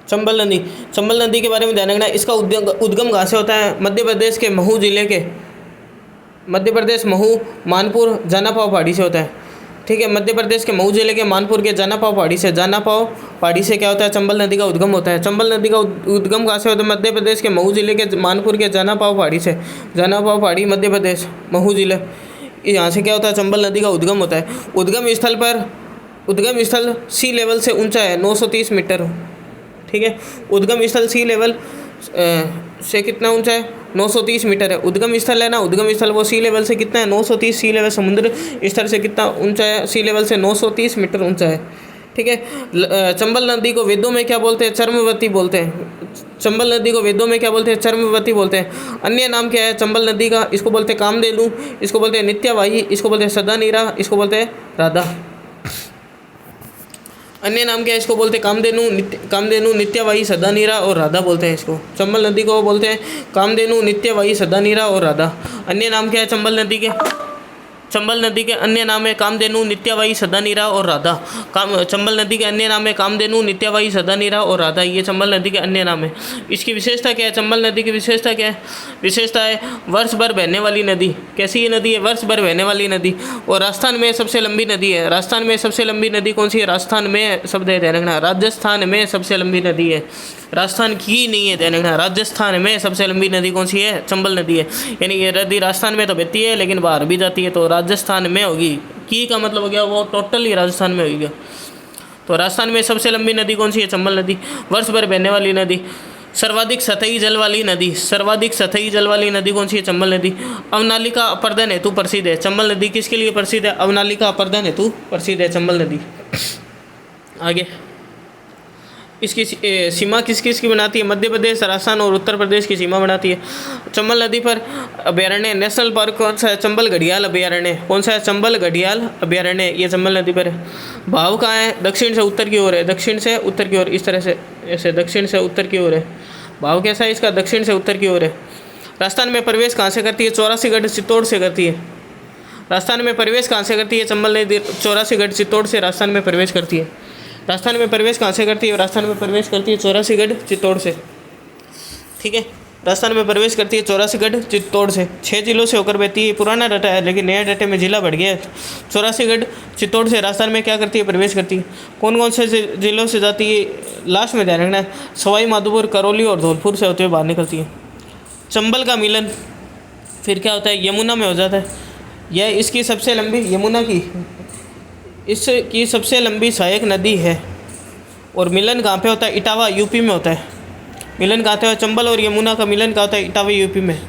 चंबल नदी, चंबल नदी के बारे में ध्यान रखना। इसका उद्गम कहाँ से होता है? मध्य प्रदेश के महू जिले के, मध्य प्रदेश महू मानपुर जानापाव पहाड़ी से होता है। ठीक है, मध्य प्रदेश के महू जिले के मानपुर के जानापाव पहाड़ी से, जानापाव पहाड़ी से क्या होता है? चंबल नदी का उद्गम होता है। चंबल नदी का उद्गम कहाँ से होता है? मध्य प्रदेश के महू जिले के मानपुर के जानापाव पहाड़ी से। जानापाव पहाड़ी मध्य प्रदेश महू जिले, यहाँ से क्या होता है? चंबल नदी का उद्गम होता है। उद्गम स्थल सी लेवल से ऊंचा है 930 मीटर। ठीक है, उद्गम स्थल सी लेवल से कितना ऊंचा है? 930 मीटर है। उद्गम स्थल है ना, उद्गम स्थल वो सी लेवल से कितना है? 930। सी लेवल समुद्र स्तर से कितना ऊंचा है? सी लेवल से 930 मीटर ऊंचा है। ठीक है, चंबल नदी को वेदों में क्या बोलते हैं? चर्मवती बोलते हैं। चंबल नदी को वेदों में क्या बोलते हैं? चर्मवती बोलते हैं। अन्य नाम क्या है चंबल नदी का? इसको बोलते हैं कामधेनु, इसको बोलते हैं नित्यवाही, इसको बोलते हैं सदानीरा, इसको बोलते हैं राधा। अन्य नाम क्या है? इसको बोलते हैं कामधेनु, नित्यवाही, सदानीरा और राधा बोलते हैं इसको। चंबल नदी को बोलते हैं कामधेनु, नित्यवाही, सदानीरा और राधा। अन्य नाम क्या है चंबल नदी के? चंबल नदी के अन्य नाम है कामधेनु, नित्यवाही, सदानीरा और राधा। चंबल नदी के अन्य नाम है कामधेनु, नित्यवाही, सदानीरा और राधा। ये चंबल नदी के अन्य नाम है। इसकी विशेषता क्या है? चंबल नदी की विशेषता क्या है? विशेषता है वर्ष भर बहने वाली नदी। कैसी ये नदी है? वर्ष भर बहने वाली नदी। और राजस्थान में सबसे लंबी नदी है। राजस्थान में सबसे लंबी नदी कौन सी है? राजस्थान में, शब्द है ध्यान रखना, राजस्थान में सबसे लंबी नदी है। राजस्थान की नहीं है, ध्यान रखना, राजस्थान में सबसे लंबी नदी कौन सी है? चंबल नदी है। यानी ये नदी राजस्थान में तो बहती है लेकिन बाहर भी जाती है, तो राजस्थान में होगी। की का मतलब हो गया वो टोटली राजस्थान में होगी। तो राजस्थान में सबसे लंबी नदी कौन सी है? चंबल नदी। वर्ष भर बहने वाली नदी। सर्वाधिक सतही जल वाली नदी, सर्वाधिक सतही जल वाली नदी कौन सी है? चंबल नदी। अवनालिका अपर्दन हेतु प्रसिद्ध है। चंबल नदी किसके लिए प्रसिद्ध है? अवनालिका अपर्दन हेतु प्रसिद्ध है चंबल नदी। आगे, इसकी सीमा किस किस की बनाती है? मध्य प्रदेश, राजस्थान और उत्तर प्रदेश की सीमा बनाती है। चंबल नदी पर अभ्यारण्य, नेशनल पार्क कौन सा है? चंबल घड़ियाल अभ्यारण्य। कौन सा है? चंबल घड़ियाल अभ्यारण्य। ये चंबल नदी पर है। भाव कहाँ है? दक्षिण से उत्तर की ओर है। दक्षिण से उत्तर की ओर, इस तरह से, ऐसे दक्षिण से उत्तर की ओर है। भाव कैसा है इसका? दक्षिण से उत्तर की ओर है। राजस्थान में प्रवेश कहाँ से करती है? 84गढ़ चित्तौड़ से करती है। राजस्थान में प्रवेश कहाँ से करती है? चंबल नदी 84गढ़ चित्तौड़ से राजस्थान में प्रवेश करती है। राजस्थान में प्रवेश कहाँ से करती है? राजस्थान में प्रवेश करती है 84गढ़ चित्तौड़ से। ठीक है, राजस्थान में प्रवेश करती है 84गढ़ चित्तौड़ से। 6 जिलों से होकर बहती है। पुराना डाटा है लेकिन नया डाटे में जिला बढ़ गया है। 84गढ़ चित्तौड़ से राजस्थान में क्या करती है? प्रवेश करती है। कौन कौन से जिलों से जाती है? लास्ट में ध्यान रखना है, सवाई माधोपुर, करौली और धौलपुर से होते हुए बाहर निकलती है। चंबल का मिलन फिर क्या होता है? यमुना में हो जाता है। यह इसकी सबसे लंबी, यमुना की इसकी सबसे लंबी सहायक नदी है। और मिलन कहाँ पे होता है? इटावा, यूपी में होता है। मिलन कहाँ होता है? चंबल और यमुना का मिलन कहाँ होता है? इटावा, यूपी में।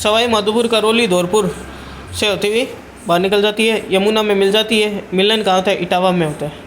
सवाई माधोपुर, करौली, धौलपुर से होती हुई बाहर निकल जाती है, यमुना में मिल जाती है। मिलन कहाँ होता है? इटावा में होता है।